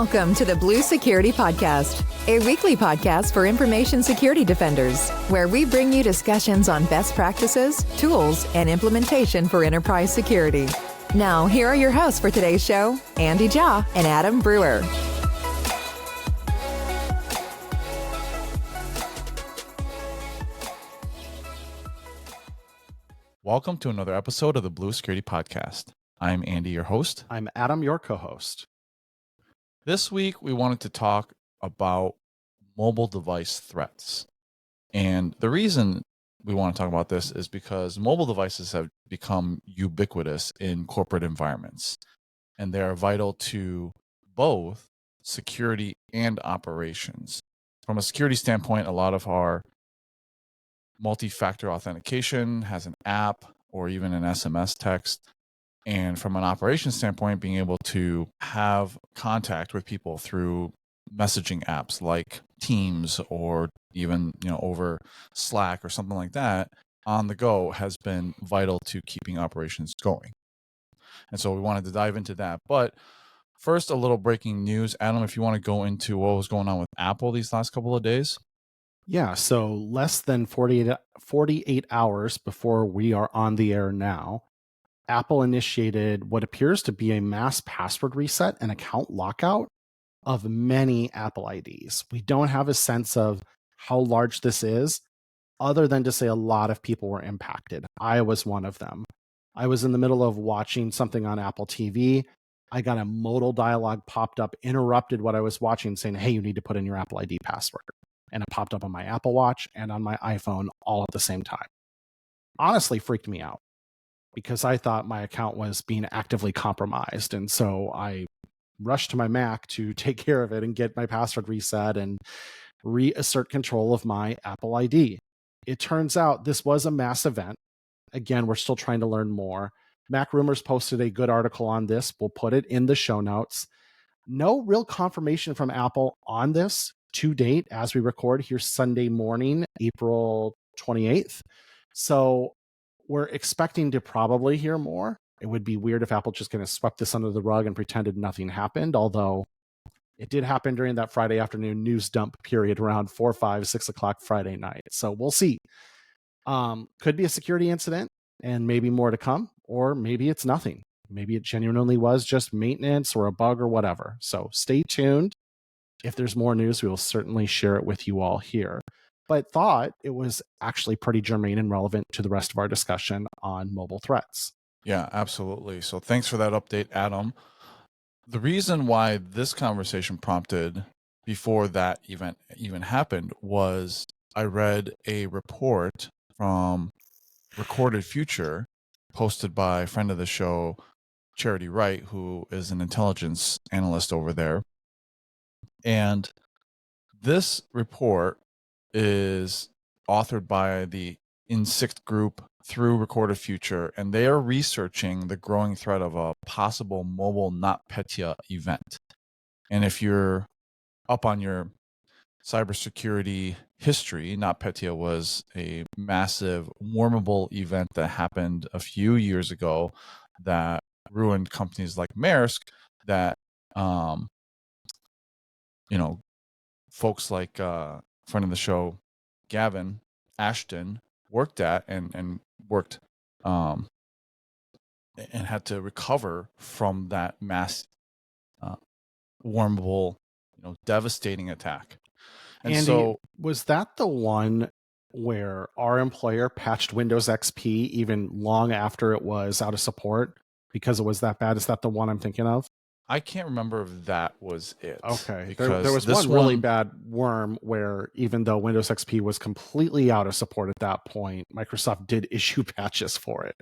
Welcome to the Blue Security Podcast, a weekly podcast for information security defenders, where we bring you discussions on best practices, tools, and implementation for enterprise security. Now, here are your hosts for today's show, Andy Jha and Adam Brewer. Welcome to another episode of the Blue Security Podcast. I'm Andy, your host. I'm Adam, your co-host. This week, we wanted to talk about mobile device threats. And the reason we want to talk about this is because mobile devices have become ubiquitous in corporate environments, and they are vital to both security and operations. From a security standpoint, a lot of our multi-factor authentication has an app or even an SMS text. And from an operations standpoint, being able to have contact with people through messaging apps like Teams or even, over Slack or something like that on the go has been vital to keeping operations going. And so we wanted to dive into that. But first, a little breaking news. Adam, if you want to go into what was going on with Apple these last couple of days. Yeah, so less than 48 hours before we are on the air now, Apple initiated what appears to be a mass password reset and account lockout of many Apple IDs. We don't have a sense of how large this is, other than to say a lot of people were impacted. I was one of them. I was in the middle of watching something on Apple TV. I got a modal dialog popped up, interrupted what I was watching, saying, hey, you need to put in your Apple ID password. And it popped up on my Apple Watch and on my iPhone all at the same time. Honestly, freaked me out, because I thought my account was being actively compromised. And so I rushed to my Mac to take care of it and get my password reset and reassert control of my Apple ID. It turns out this was a mass event. Again, we're still trying to learn more. Mac Rumors posted a good article on this. We'll put it in the show notes. No real confirmation from Apple on this to date as we record here Sunday morning, April 28th. So we're expecting to probably hear more. It would be weird if Apple just kind of swept this under the rug and pretended nothing happened, although it did happen during that Friday afternoon news dump period around 4, 5, 6 o'clock Friday night. So we'll see. Could be a security incident and maybe more to come, or maybe it's nothing. Maybe it genuinely was just maintenance or a bug or whatever. So stay tuned. If there's more news, we will certainly share it with you all here. But thought it was actually pretty germane and relevant to the rest of our discussion on mobile threats. Yeah, absolutely. So thanks for that update, Adam. The reason why this conversation prompted before that event even happened was I read a report from Recorded Future posted by a friend of the show, Charity Wright, who is an intelligence analyst over there. And this report is authored by the INSICT group through Recorded Future, and they are researching the growing threat of a possible mobile NotPetya event. And if you're up on your cybersecurity history, NotPetya was a massive wormable event that happened a few years ago that ruined companies like Maersk that, folks like friend of the show, Gavin Ashton, worked at and worked and had to recover from that mass wormable, devastating attack. And Andy, so was that the one where our employer patched Windows XP even long after it was out of support because it was that bad? Is that the one I'm thinking of? I can't remember if that was it. Okay. There was one really bad worm where even though Windows XP was completely out of support at that point, Microsoft did issue patches for it.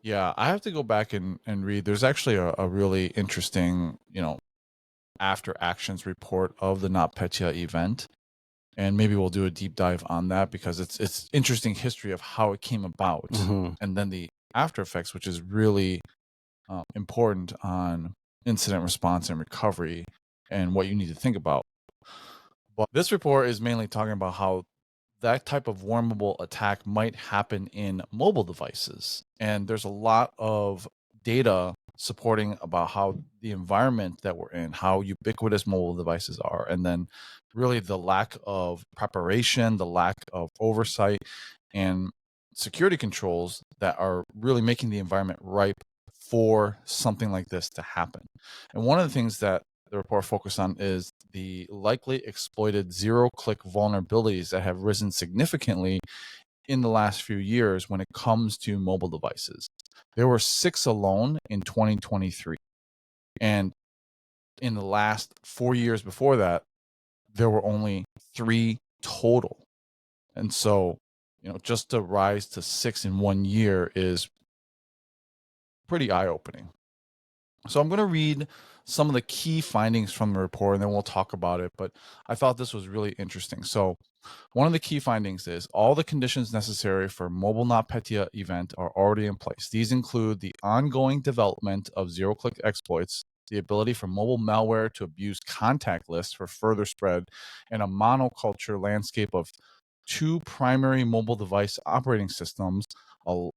Yeah, I have to go back and read. There's actually a really interesting, after actions report of the NotPetya event. And maybe we'll do a deep dive on that because it's interesting history of how it came about. Mm-hmm. And then the after effects, which is really important on incident response and recovery and what you need to think about. But this report is mainly talking about how that type of wormable attack might happen in mobile devices. And there's a lot of data supporting about how the environment that we're in, how ubiquitous mobile devices are, and then really the lack of preparation, the lack of oversight, and security controls that are really making the environment ripe for something like this to happen. And one of the things that the report focused on is the likely exploited zero-click vulnerabilities that have risen significantly in the last few years when it comes to mobile devices. There were 6 alone in 2023. And in the last 4 years before that, there were only 3 total. And so, just to rise to 6 in 1 year is pretty eye-opening. So I'm going to read some of the key findings from the report, and then we'll talk about it. But I thought this was really interesting. So one of the key findings is all the conditions necessary for mobile NotPetya event are already in place. These include the ongoing development of zero-click exploits, the ability for mobile malware to abuse contact lists for further spread, and a monoculture landscape of 2 primary mobile device operating systems, a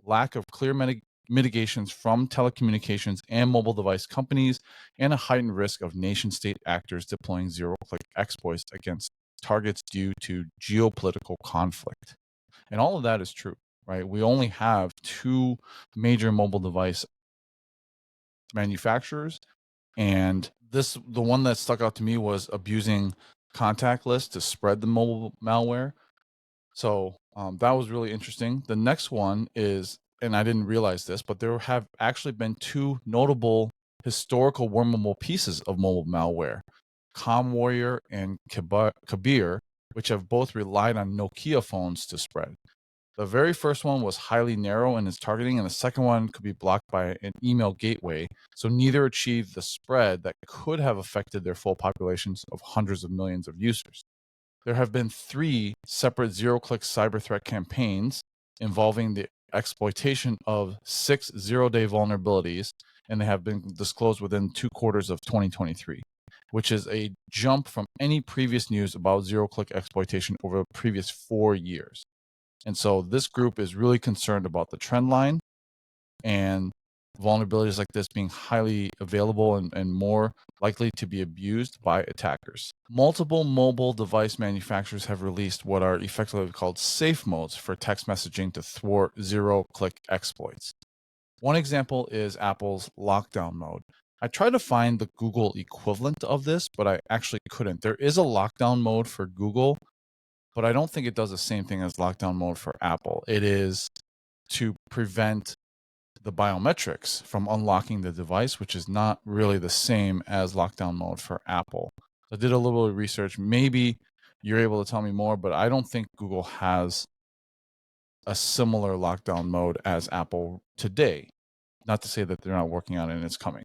lack of clear mitigations from telecommunications and mobile device companies, and a heightened risk of nation-state actors deploying zero-click exploits against targets due to geopolitical conflict. And all of that is true, right? We only have 2 major mobile device manufacturers, and the one that stuck out to me was abusing contact lists to spread the mobile malware. So that was really interesting. The next one is, and I didn't realize this, but there have actually been 2 notable historical wormable pieces of mobile malware, ComWarrior and Kabir, which have both relied on Nokia phones to spread. The very first one was highly narrow in its targeting, and the second one could be blocked by an email gateway. So neither achieved the spread that could have affected their full populations of hundreds of millions of users. There have been 3 separate zero-click cyber threat campaigns involving the exploitation of 6 zero-day vulnerabilities, and they have been disclosed within 2 quarters of 2023, which is a jump from any previous news about zero-click exploitation over the previous 4 years. And so this group is really concerned about the trend line and vulnerabilities like this being highly available and more likely to be abused by attackers. Multiple mobile device manufacturers have released what are effectively called safe modes for text messaging to thwart zero-click exploits. One example is Apple's lockdown mode. I tried to find the Google equivalent of this, but I actually couldn't. There is a lockdown mode for Google, but I don't think it does the same thing as lockdown mode for Apple. It is to prevent the biometrics from unlocking the device, which is not really the same as lockdown mode for Apple. I did a little bit of research. Maybe you're able to tell me more, but I don't think Google has a similar lockdown mode as Apple today. Not to say that they're not working on it and it's coming.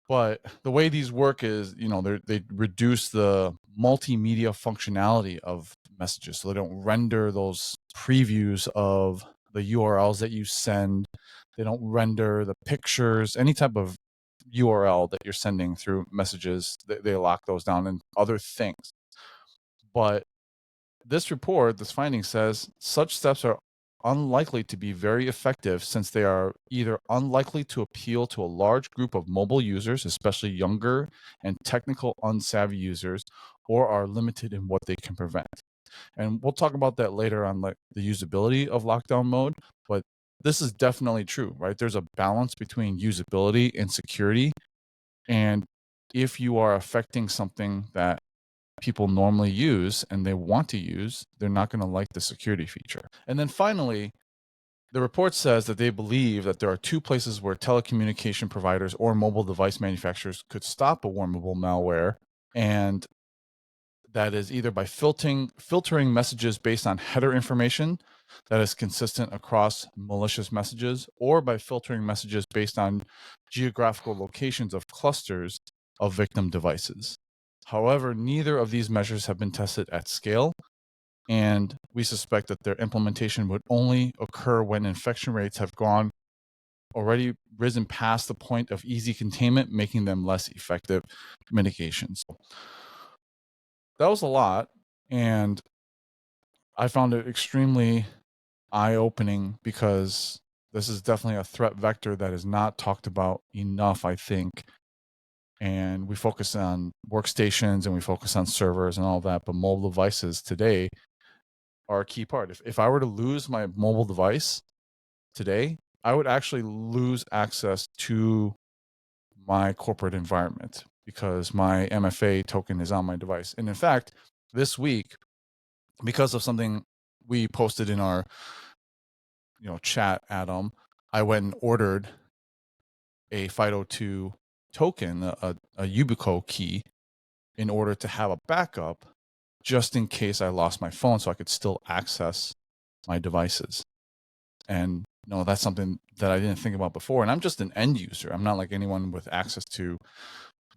But the way these work is, they reduce the multimedia functionality of messages. So they don't render those previews of the URLs that you send. They don't render the pictures, any type of URL that you're sending through messages. They lock those down and other things. But this finding says such steps are unlikely to be very effective since they are either unlikely to appeal to a large group of mobile users, especially younger and technical unsavvy users, or are limited in what they can prevent. And we'll talk about that later on, like the usability of lockdown mode, but this is definitely true, right? There's a balance between usability and security. And if you are affecting something that people normally use and they want to use, they're not going to like the security feature. And then finally, the report says that they believe that there are 2 places where telecommunication providers or mobile device manufacturers could stop a wormable malware, and that is either by filtering messages based on header information that is consistent across malicious messages, or by filtering messages based on geographical locations of clusters of victim devices. However, neither of these measures have been tested at scale, and we suspect that their implementation would only occur when infection rates have already risen past the point of easy containment, making them less effective mitigations. That was a lot, and I found it extremely eye-opening because This is definitely a threat vector that is not talked about enough, I think. And we focus on workstations and we focus on servers and all that, but mobile devices today are a key part. If I were to lose my mobile device today, I would actually lose access to my corporate environment because my MFA token is on my device. And in fact, this week, because of something we posted in our chat, Adam, I went and ordered a FIDO2 token, a ubiquitous key, in order to have a backup just in case I lost my phone so I could still access my devices. And that's something that I didn't think about before. And I'm just an end user. I'm not like anyone with access to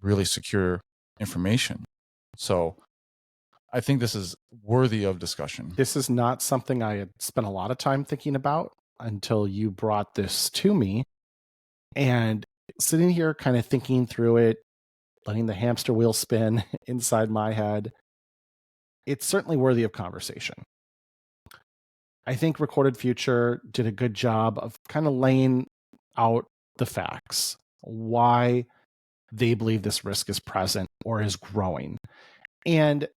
really secure information. So I think this is worthy of discussion. This is not something I had spent a lot of time thinking about until you brought this to me. And sitting here kind of thinking through it, letting the hamster wheel spin inside my head, it's certainly worthy of conversation. I think Recorded Future did a good job of kind of laying out the facts, why they believe this risk is present or is growing. And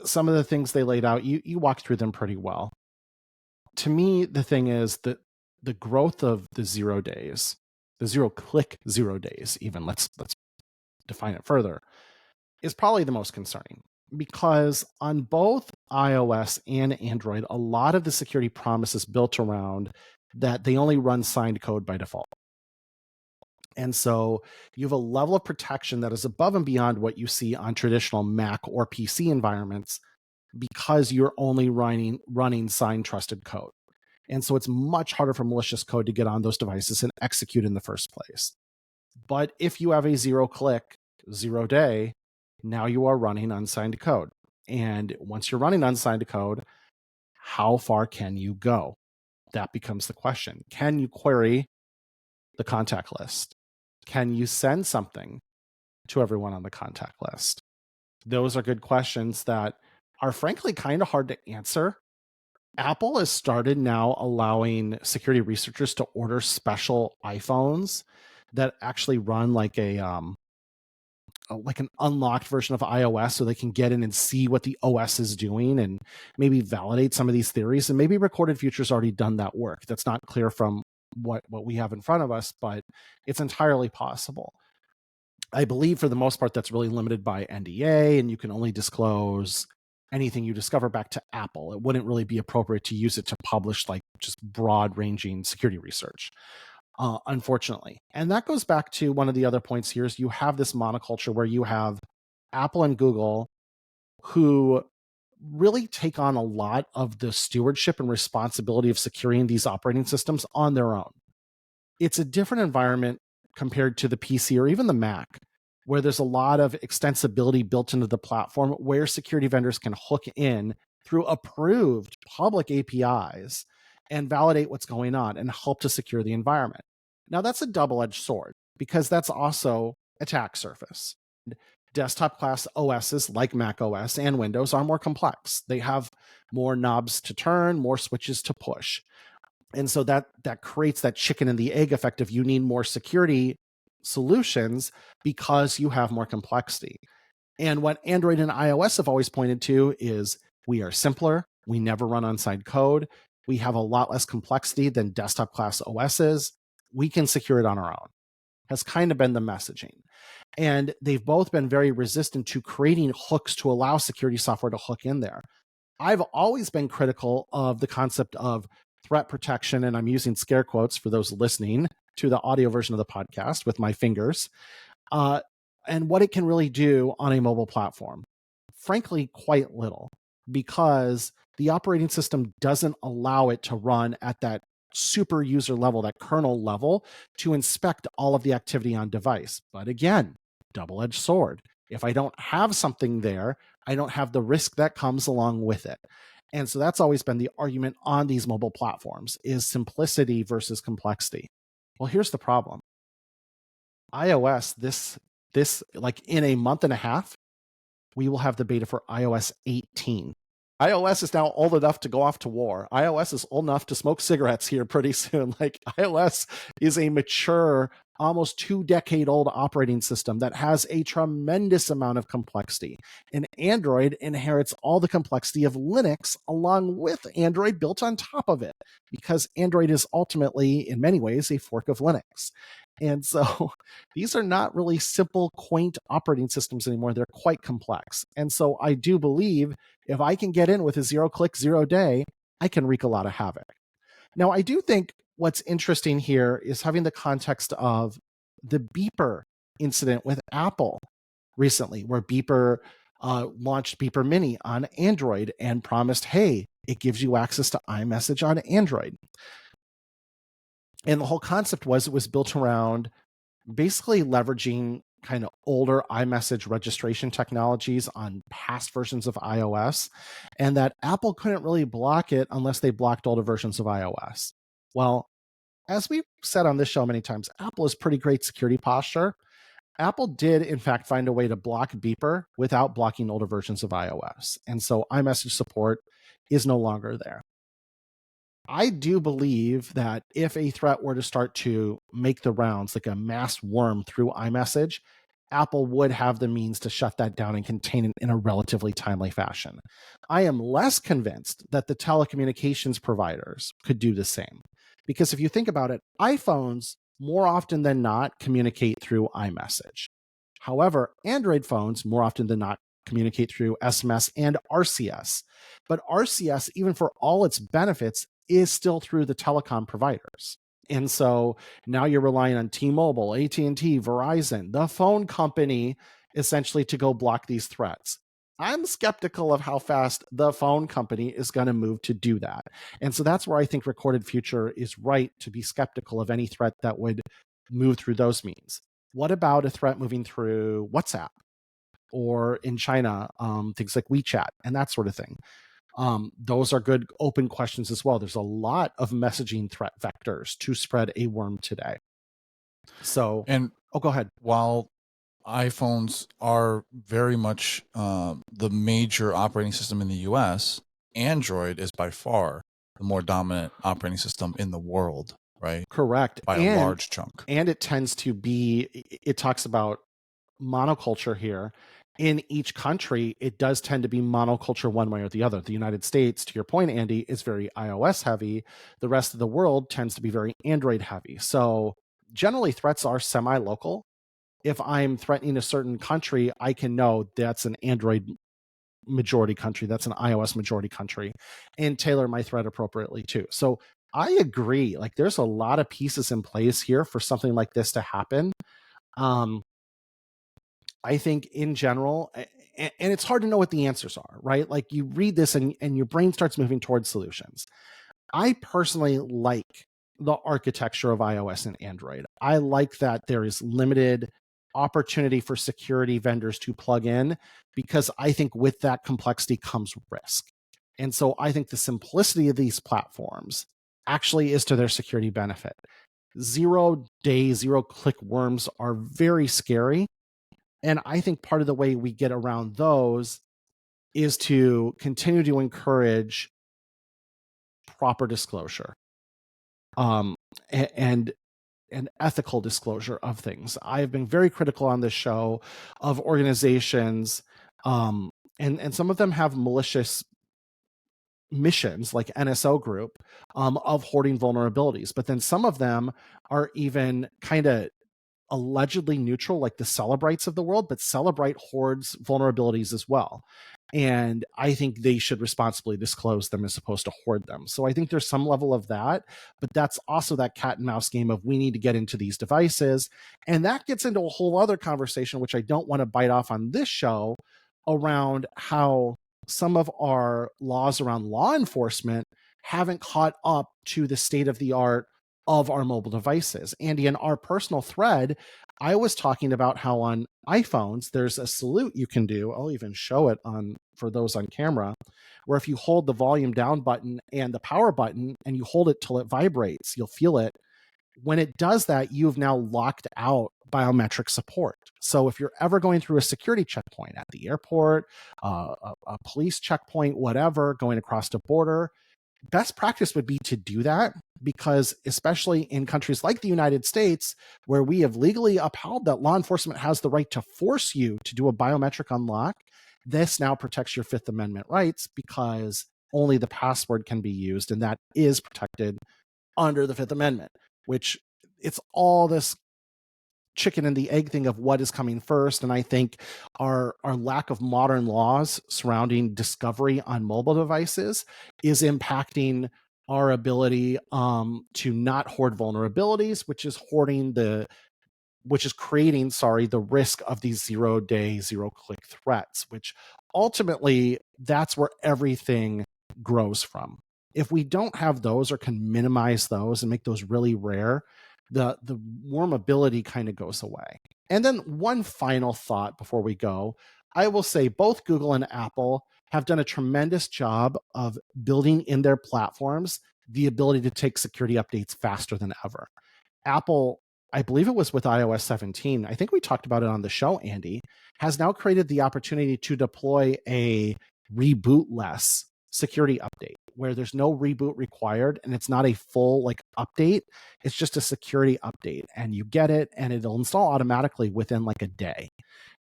some of the things they laid out, you walked through them pretty well. To me, the thing is that the growth of the 0 days, the 0-click 0 days, even let's define it further, is probably the most concerning, because on both iOS and Android, a lot of the security promise is built around that they only run signed code by default. And so you have a level of protection that is above and beyond what you see on traditional Mac or PC environments because you're only running signed trusted code. And so it's much harder for malicious code to get on those devices and execute in the first place. But if you have a 0-click, 0-day, now you are running unsigned code. And once you're running unsigned code, how far can you go? That becomes the question. Can you query the contact list? Can you send something to everyone on the contact list? Those are good questions that are frankly kind of hard to answer. Apple has started now allowing security researchers to order special iPhones that actually run like an unlocked version of iOS, so they can get in and see what the OS is doing and maybe validate some of these theories. And maybe Recorded Future's already done that work. That's not clear from what we have in front of us, but it's entirely possible. I believe for the most part that's really limited by NDA, and you can only disclose anything you discover back to Apple. It wouldn't really be appropriate to use it to publish like just broad-ranging security research, unfortunately. And that goes back to one of the other points here is you have this monoculture where you have Apple and Google who really take on a lot of the stewardship and responsibility of securing these operating systems on their own. It's a different environment compared to the PC or even the Mac, where there's a lot of extensibility built into the platform where security vendors can hook in through approved public APIs and validate what's going on and help to secure the environment. Now, that's a double-edged sword because that's also attack surface. Desktop class OSs like Mac OS and Windows are more complex. They have more knobs to turn, more switches to push. And so that creates that chicken and the egg effect of you need more security solutions because you have more complexity. And what Android and iOS have always pointed to is we are simpler. We never run unsigned code. We have a lot less complexity than desktop class OSs. We can secure it on our own, has kind of been the messaging. And they've both been very resistant to creating hooks to allow security software to hook in there. I've always been critical of the concept of threat protection, and I'm using scare quotes for those listening to the audio version of the podcast with my fingers, and what it can really do on a mobile platform. Frankly, quite little, because the operating system doesn't allow it to run at that super user level, that kernel level, to inspect all of the activity on device. But again, double-edged sword. If I don't have something there, I don't have the risk that comes along with it. And so that's always been the argument on these mobile platforms is simplicity versus complexity. Well, here's the problem. iOS, this like in a month and a half, we will have the beta for iOS 18. iOS is now old enough to go off to war. iOS is old enough to smoke cigarettes here pretty soon. Like, iOS is a mature, almost 2-decade-old operating system that has a tremendous amount of complexity. And Android inherits all the complexity of Linux along with Android built on top of it, because Android is ultimately, in many ways, a fork of Linux. And so these are not really simple, quaint operating systems anymore. They're quite complex. And so I do believe if I can get in with a 0-click, 0-day, I can wreak a lot of havoc. Now, I do think what's interesting here is having the context of the beeper incident with Apple recently, where beeper launched Beeper Mini on Android and promised, hey, it gives you access to iMessage on Android. And the whole concept was it was built around basically leveraging kind of older iMessage registration technologies on past versions of iOS, and that Apple couldn't really block it unless they blocked older versions of iOS. Well, as we've said on this show many times, Apple is pretty great security posture. Apple did, in fact, find a way to block Beeper without blocking older versions of iOS. And so iMessage support is no longer there. I do believe that if a threat were to start to make the rounds, like a mass worm through iMessage, Apple would have the means to shut that down and contain it in a relatively timely fashion. I am less convinced that the telecommunications providers could do the same. Because if you think about it, iPhones more often than not communicate through iMessage. However, Android phones more often than not communicate through SMS and RCS. But RCS, even for all its benefits, is still through the telecom providers. And so now you're relying on T-Mobile, AT&T, Verizon, the phone company, essentially to go block these threats. I'm skeptical of how fast the phone company is going to move to do that. And so that's where I think Recorded Future is right to be skeptical of any threat that would move through those means. What about a threat moving through WhatsApp or in China, things like WeChat and that sort of thing? Those are good open questions as well. There's a lot of messaging threat vectors to spread a worm today. So, go ahead. While iPhones are very much the major operating system in the US, Android is by far the more dominant operating system in the world, right? Correct. By a large chunk. And it tends to be, it talks about monoculture here. In each country, it does tend to be monoculture one way or the other. The United States, to your point, Andy, is very iOS heavy. The rest of the world tends to be very Android heavy. So generally, threats are semi-local. If I'm threatening a certain country, I can know that's an Android majority country, that's an iOS majority country, and tailor my threat appropriately too. So I agree. Like, there's a lot of pieces in place here for something like this to happen. I think in general, and it's hard to know what the answers are, right? Like, you read this and your brain starts moving towards solutions. I personally like the architecture of iOS and Android. I like that there is limited opportunity for security vendors to plug in, because I think with that complexity comes risk. And so I think the simplicity of these platforms actually is to their security benefit. 0-day, 0-click worms are very scary. And I think part of the way we get around those is to continue to encourage proper disclosure and ethical disclosure of things. I have been very critical on this show of organizations, and some of them have malicious missions, like NSO Group, of hoarding vulnerabilities. But then some of them are even kind of allegedly neutral, like the Celebrites of the world, but Celebrite hoards vulnerabilities as well. And I think they should responsibly disclose them as opposed to hoard them. So I think there's some level of that, but that's also that cat and mouse game of we need to get into these devices. And that gets into a whole other conversation, which I don't want to bite off on this show, around how some of our laws around law enforcement haven't caught up to the state of the art of our mobile devices. Andy, in our personal thread, I was talking about how on iPhones, there's a salute you can do. I'll even show it for those on camera, where if you hold the volume down button and the power button and you hold it till it vibrates, you'll feel it. When it does that, you've now locked out biometric support. So if you're ever going through a security checkpoint at the airport, a police checkpoint, whatever, going across a border, best practice would be to do that, because especially in countries like the United States, where we have legally upheld that law enforcement has the right to force you to do a biometric unlock, this now protects your Fifth Amendment rights, because only the password can be used, and that is protected under the Fifth Amendment, which it's all this chicken and the egg thing of what is coming first. And I think our lack of modern laws surrounding discovery on mobile devices is impacting our ability to not hoard vulnerabilities, which is creating the risk of these 0-day, 0-click threats, which ultimately that's where everything grows from. If we don't have those, or can minimize those and make those really rare, the wormability kind of goes away. And then one final thought before we go, I will say both Google and Apple have done a tremendous job of building in their platforms the ability to take security updates faster than ever. Apple, I believe it was with iOS 17, I think we talked about it on the show, Andy, has now created the opportunity to deploy a rebootless security update where there's no reboot required, and it's not a full update. It's just a security update, and you get it and it'll install automatically within a day.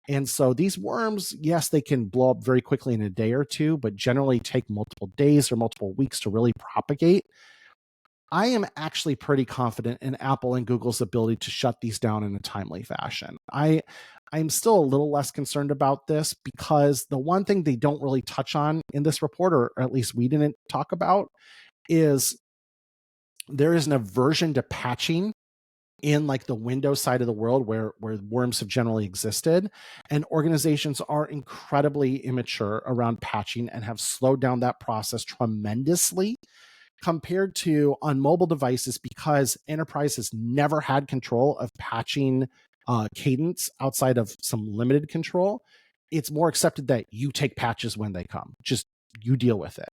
And so these worms, yes, they can blow up very quickly in a day or two, but generally take multiple days or multiple weeks to really propagate. I am actually pretty confident in Apple and Google's ability to shut these down in a timely fashion. I'm still a little less concerned about this, because the one thing they don't really touch on in this report, or at least we didn't talk about, is there is an aversion to patching in the Windows side of the world where worms have generally existed. And organizations are incredibly immature around patching and have slowed down that process tremendously compared to on mobile devices, because enterprises never had control of patching cadence outside of some limited control. It's more accepted that you take patches when they come, just you deal with it.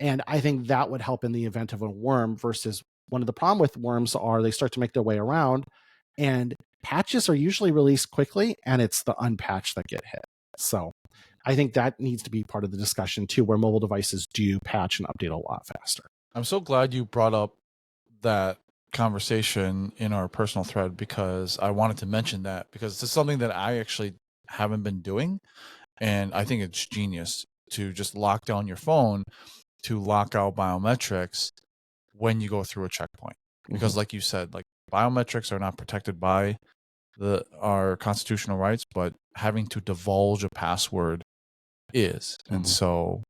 And I think that would help in the event of a worm, versus one of the problem with worms are they start to make their way around, and patches are usually released quickly, and it's the unpatched that get hit. So I think that needs to be part of the discussion too, where mobile devices do patch and update a lot faster. I'm so glad you brought up that conversation in our personal thread, because I wanted to mention that, because this is something that I actually haven't been doing. And I think it's genius to just lock down your phone to lock out biometrics when you go through a checkpoint. Because like you said, biometrics are not protected by our constitutional rights, but having to divulge a password is. And so,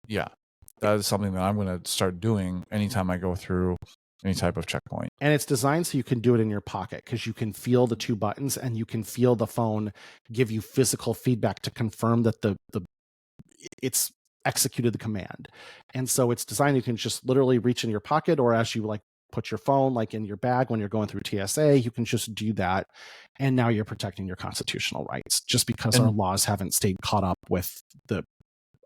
yeah, that is something that I'm going to start doing anytime I go through any type of checkpoint. And it's designed so you can do it in your pocket, because you can feel the two buttons and you can feel the phone give you physical feedback to confirm that it's executed the command. And so it's designed, you can just literally reach in your pocket, or as you put your phone in your bag when you're going through TSA, you can just do that. And now you're protecting your constitutional rights, just because our laws haven't stayed caught up with the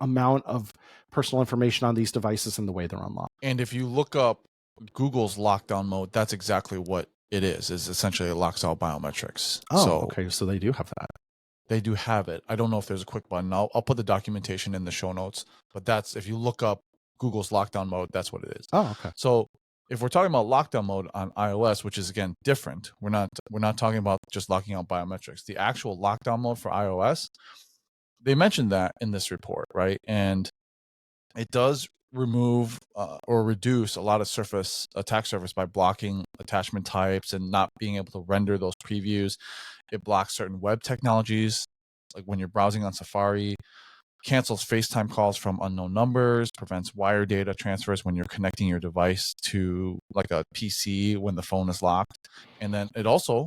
amount of personal information on these devices and the way they're unlocked. And if you look up Google's lockdown mode, that's exactly what it is essentially it locks out biometrics. Okay. So they do have that. They do have it. I don't know if there's a quick button. I'll put the documentation in the show notes, but that's, if you look up Google's lockdown mode, that's what it is. Oh, okay. So if we're talking about lockdown mode on iOS, which is again different, we're not talking about just locking out biometrics. The actual lockdown mode for iOS, they mentioned that in this report, right? And it does remove or reduce a lot of attack surface by blocking attachment types and not being able to render those previews. It blocks certain web technologies, like when you're browsing on Safari, cancels FaceTime calls from unknown numbers, prevents wire data transfers when you're connecting your device to a PC when the phone is locked. And then it also,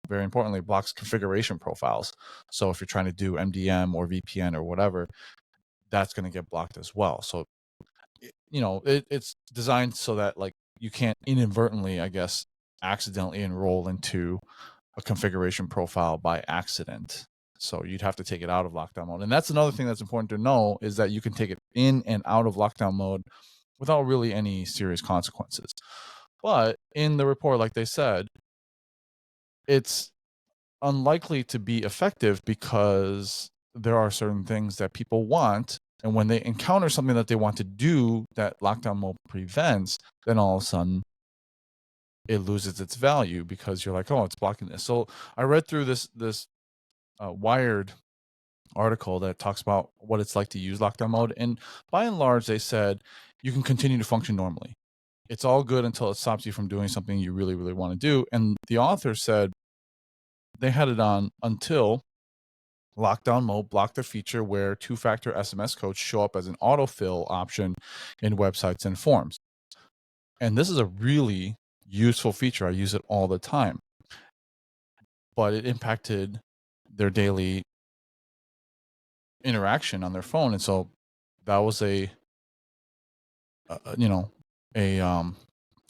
very importantly, blocks configuration profiles. So if you're trying to do MDM or VPN or whatever, that's going to get blocked as well. So, it's designed so that you can't inadvertently, I guess, accidentally enroll into a configuration profile by accident. So you'd have to take it out of lockdown mode. And that's another thing that's important to know, is that you can take it in and out of lockdown mode without really any serious consequences. But in the report, like they said, it's unlikely to be effective because there are certain things that people want. And when they encounter something that they want to do that lockdown mode prevents, then all of a sudden it loses its value because you're like, oh, it's blocking this. So I read through this Wired article that talks about what it's like to use lockdown mode. And by and large, they said you can continue to function normally. It's all good until it stops you from doing something you really, really want to do. And the author said they had it on until lockdown mode blocked the feature where two-factor SMS codes show up as an autofill option in websites and forms. And this is a really useful feature. I use it all the time. But it impacted their daily interaction on their phone. And so that was a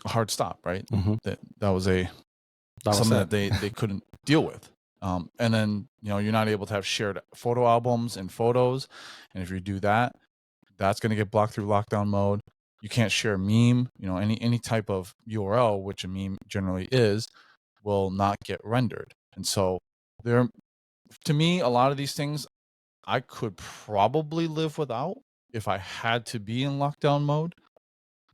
hard stop, right? Mhm. That was something that they couldn't deal with. And then, you're not able to have shared photo albums and photos. And if you do that, that's going to get blocked through lockdown mode. You can't share a meme, any type of URL, which a meme generally is, will not get rendered. And so to me, a lot of these things I could probably live without if I had to be in lockdown mode,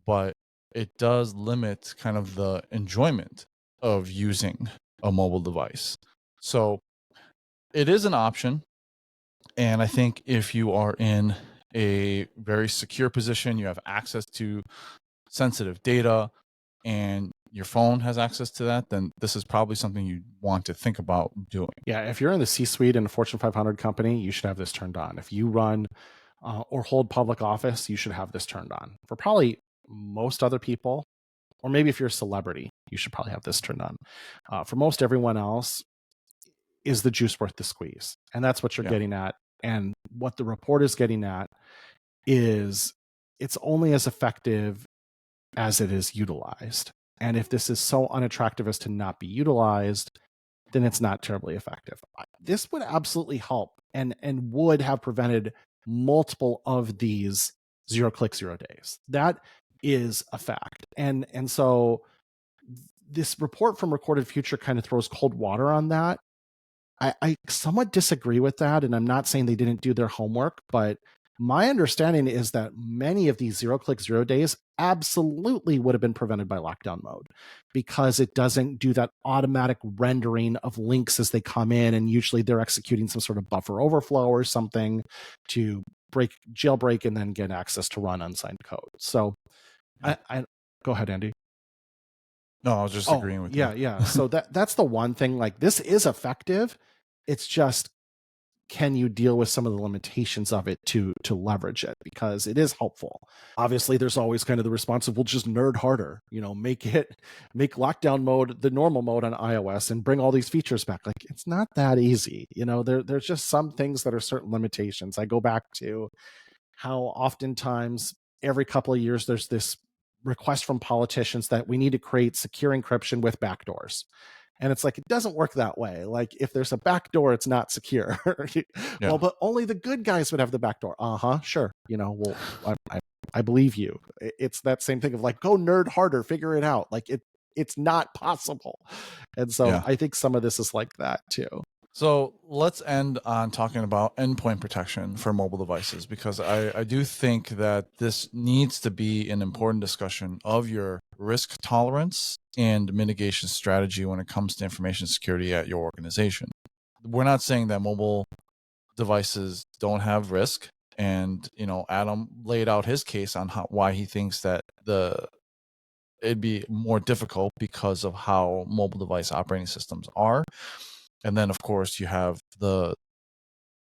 but it does limit kind of the enjoyment of using a mobile device. So it is an option. And I think if you are in a very secure position, you have access to sensitive data, and your phone has access to that, then this is probably something you want to think about doing. Yeah, if you're in the C-suite in a Fortune 500 company, you should have this turned on. If you run or hold public office, you should have this turned on. For probably most other people, or maybe if you're a celebrity, you should probably have this turned on. For most everyone else, is the juice worth the squeeze? And that's what you're getting at. And what the report is getting at is it's only as effective as it is utilized. And if this is so unattractive as to not be utilized, then it's not terribly effective. This would absolutely help and would have prevented multiple of these 0-click 0 days. That is a fact. And so this report from Recorded Future kind of throws cold water on that. I somewhat disagree with that, and I'm not saying they didn't do their homework, but my understanding is that many of these 0-click 0 days absolutely would have been prevented by lockdown mode because it doesn't do that automatic rendering of links as they come in, and usually they're executing some sort of buffer overflow or something to jailbreak and then get access to run unsigned code. So I go ahead, Andy. No, I was just agreeing with you. Yeah. So that's the one thing. Like, this is effective. It's just, can you deal with some of the limitations of it to leverage it? Because it is helpful. Obviously, there's always kind of the response of, we'll just nerd harder, make lockdown mode the normal mode on iOS and bring all these features back. Like, it's not that easy. There's just some things that are certain limitations. I go back to how oftentimes every couple of years there's this request from politicians that we need to create secure encryption with backdoors. And it's like, it doesn't work that way. Like, if there's a backdoor, it's not secure. Well, but only the good guys would have the backdoor. Sure. Well, I believe you. It's that same thing of like, go nerd harder, figure it out. Like, it's not possible. And so I think some of this is like that too. So let's end on talking about endpoint protection for mobile devices, because I do think that this needs to be an important discussion of your risk tolerance and mitigation strategy when it comes to information security at your organization. We're not saying that mobile devices don't have risk. And, Adam laid out his case on why he thinks that it'd be more difficult because of how mobile device operating systems are. And then, of course, you have the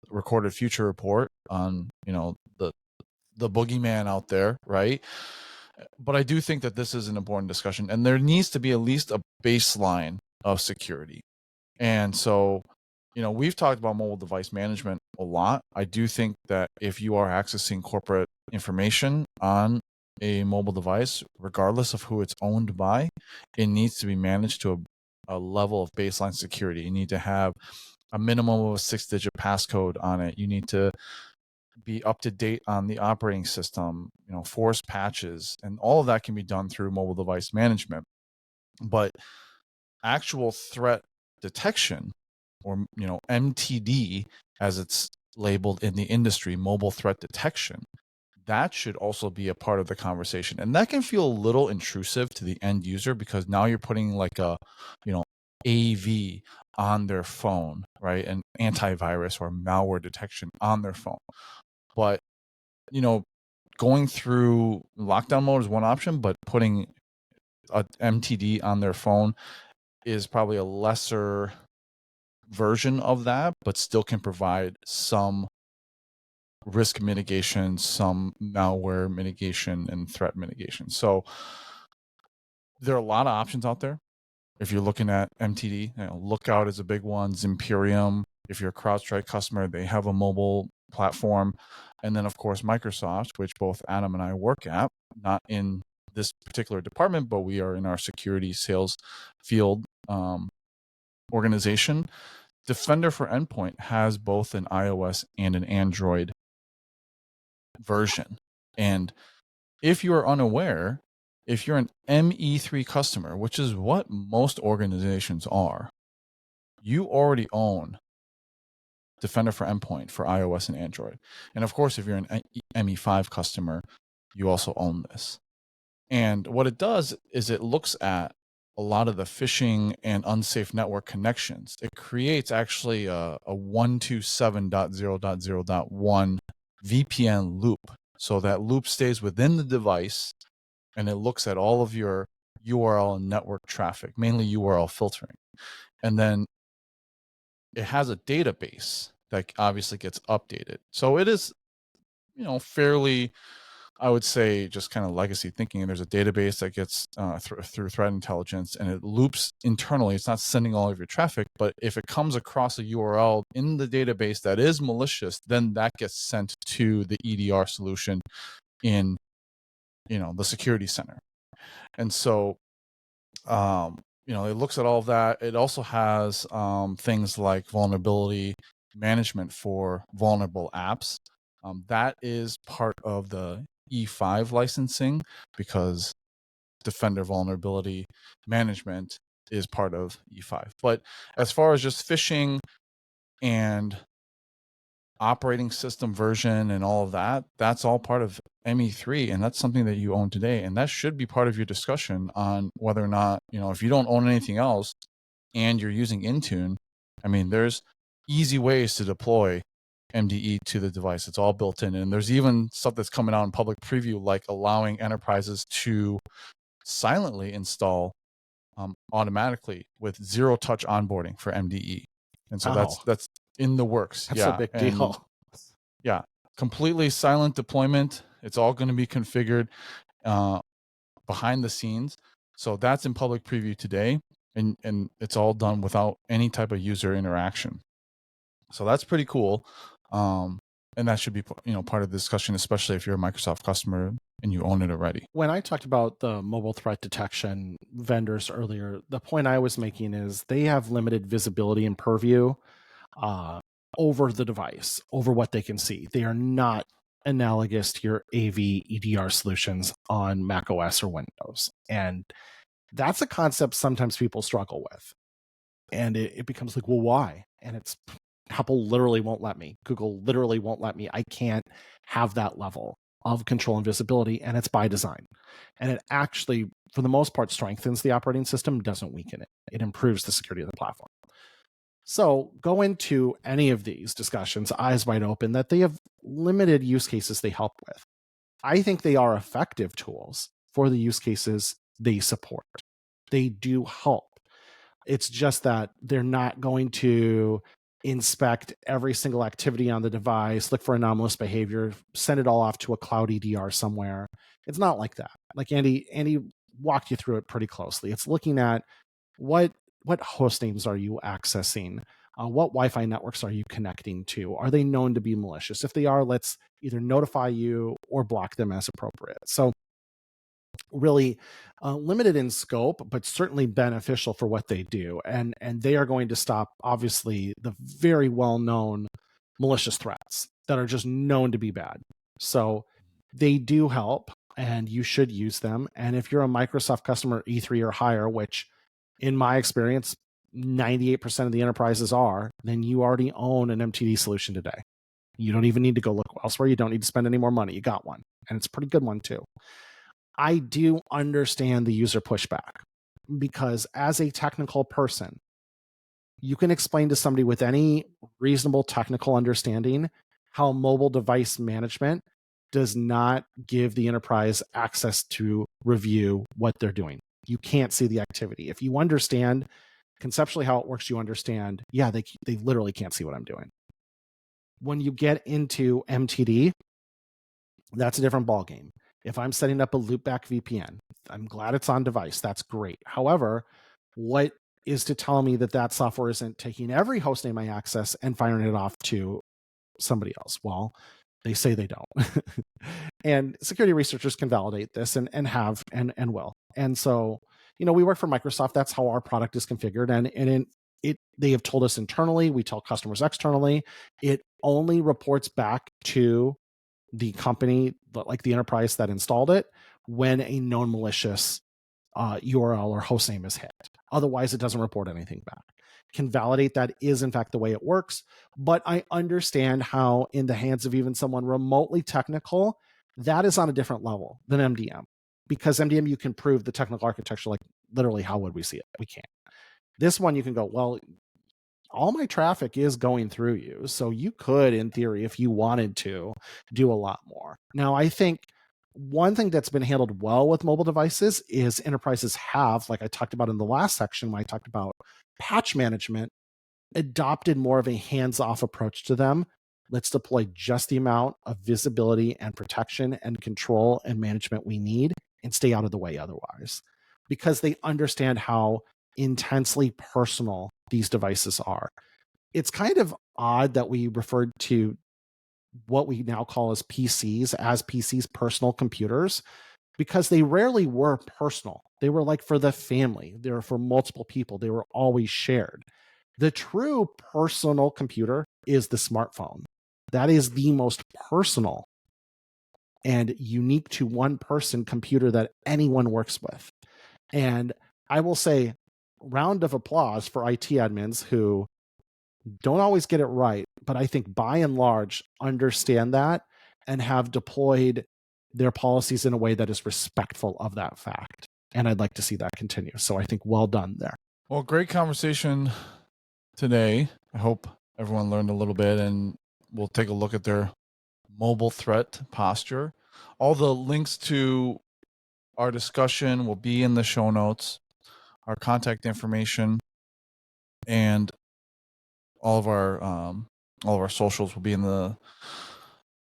Recorded Future report on, the boogeyman out there, right? But I do think that this is an important discussion, and there needs to be at least a baseline of security. And so, we've talked about mobile device management a lot. I do think that if you are accessing corporate information on a mobile device, regardless of who it's owned by, it needs to be managed to a level of baseline security. You need to have a minimum of a 6-digit passcode on it. You need to be up to date on the operating system, force patches, and all of that can be done through mobile device management. But actual threat detection or MTD, as it's labeled in the industry, mobile threat detection, that should also be a part of the conversation. And that can feel a little intrusive to the end user, because now you're putting like a, AV on their phone, right? And antivirus or malware detection on their phone. But, going through lockdown mode is one option, but putting a MTD on their phone is probably a lesser version of that, but still can provide some risk mitigation, some malware mitigation, and threat mitigation. So there are a lot of options out there. If you're looking at MTD, Lookout is a big one. Zimperium. If you're a CrowdStrike customer, they have a mobile platform. And then, of course, Microsoft, which both Adam and I work at, not in this particular department, but we are in our security sales field organization. Defender for Endpoint has both an iOS and an Android version. And if you are unaware, if you're an ME3 customer, which is what most organizations are, you already own Defender for Endpoint for iOS and Android. And of course, if you're an ME5 customer, you also own this. And what it does is it looks at a lot of the phishing and unsafe network connections. It creates actually a 127.0.0.1 VPN loop. So that loop stays within the device, and it looks at all of your URL and network traffic, mainly URL filtering. And then it has a database that obviously gets updated. So it is, fairly, I would say, just kind of legacy thinking. And there's a database that gets through threat intelligence, and it loops internally. It's not sending all of your traffic, but if it comes across a URL in the database that is malicious, then that gets sent to the EDR solution in, the security center. And so, it looks at all of that. It also has things like vulnerability management for vulnerable apps. That is part of the E5 licensing, because Defender vulnerability management is part of E5. But as far as just phishing and operating system version and all of that, that's all part of ME3, and that's something that you own today. And that should be part of your discussion on whether or not, if you don't own anything else and you're using Intune, there's easy ways to deploy MDE to the device. It's all built in. And there's even stuff that's coming out in public preview, like allowing enterprises to silently install automatically with zero touch onboarding for MDE. And so that's in the works. That's a big deal. Yeah. Completely silent deployment. It's all going to be configured behind the scenes. So that's in public preview today. And it's all done without any type of user interaction. So that's pretty cool. And that should be, part of the discussion, especially if you're a Microsoft customer and you own it already. When I talked about the mobile threat detection vendors earlier, the point I was making is they have limited visibility and purview over the device, over what they can see. They are not analogous to your AV EDR solutions on Mac OS or Windows. And that's a concept sometimes people struggle with. And it becomes like, well, why? And it's Apple literally won't let me. Google literally won't let me. I can't have that level of control and visibility, and it's by design. And it actually, for the most part, strengthens the operating system, doesn't weaken it. It improves the security of the platform. So go into any of these discussions eyes wide open that they have limited use cases they help with. I think they are effective tools for the use cases they support. They do help. It's just that they're not going to inspect every single activity on the device, look for anomalous behavior, send it all off to a cloud EDR somewhere. It's not like that. Like Andy walked you through it pretty closely. It's looking at what host names are you accessing? What Wi-Fi networks are you connecting to? Are they known to be malicious? If they are, let's either notify you or block them as appropriate. So really limited in scope, but certainly beneficial for what they do. And they are going to stop, obviously, the very well-known malicious threats that are just known to be bad. So they do help, and you should use them. And if you're a Microsoft customer E3 or higher, which in my experience, 98% of the enterprises are, then you already own an MTD solution today. You don't even need to go look elsewhere. You don't need to spend any more money. You got one. And it's a pretty good one too. I do understand the user pushback because as a technical person, you can explain to somebody with any reasonable technical understanding how mobile device management does not give the enterprise access to review what they're doing. You can't see the activity. If you understand conceptually how it works, you understand, yeah, they literally can't see what I'm doing. When you get into MTD, that's a different ballgame. If I'm setting up a loopback VPN, I'm glad it's on device. That's great. However, what is to tell me that that software isn't taking every hostname I access and firing it off to somebody else? Well, they say they don't. And security researchers can validate this and have and will. And so, we work for Microsoft. That's how our product is configured. And they have told us internally, we tell customers externally, it only reports back to the company, like the enterprise that installed it, when a known malicious URL or hostname is hit. Otherwise, it doesn't report anything back. Can validate that is in fact the way it works, but I understand how in the hands of even someone remotely technical, that is on a different level than MDM. Because MDM, you can prove the technical architecture, like literally how would we see it? We can't. This one, you can go, well, all my traffic is going through you. So you could, in theory, if you wanted to, do a lot more. Now, I think one thing that's been handled well with mobile devices is enterprises have, like I talked about in the last section when I talked about patch management, adopted more of a hands-off approach to them. Let's deploy just the amount of visibility and protection and control and management we need and stay out of the way otherwise. Because they understand how intensely personal these devices are. It's kind of odd that we referred to what we now call as PCs, personal computers, because they rarely were personal. They were like for the family. They were for multiple people. They were always shared. The true personal computer is the smartphone. That is the most personal and unique to one person computer that anyone works with. And I will say, round of applause for IT admins who don't always get it right, but I think by and large understand that and have deployed their policies in a way that is respectful of that fact. And I'd like to see that continue. So I think well done there. Well, great conversation today. I hope everyone learned a little bit, and we'll take a look at their mobile threat posture. All the links to our discussion will be in the show notes. Our contact information and all of our socials will be in the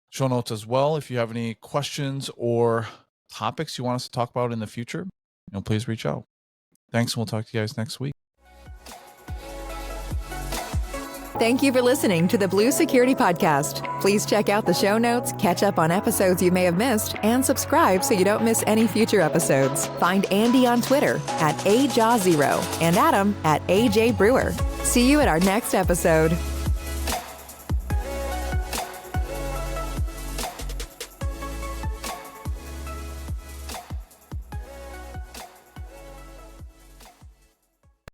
show notes as well. If you have any questions or topics you want us to talk about in the future, please reach out. Thanks, and we'll talk to you guys next week. Thank you for listening to the Blue Security Podcast. Please check out the show notes, catch up on episodes you may have missed, and subscribe so you don't miss any future episodes. Find Andy on Twitter @AJaw0 and Adam @AJBrewer. See you at our next episode.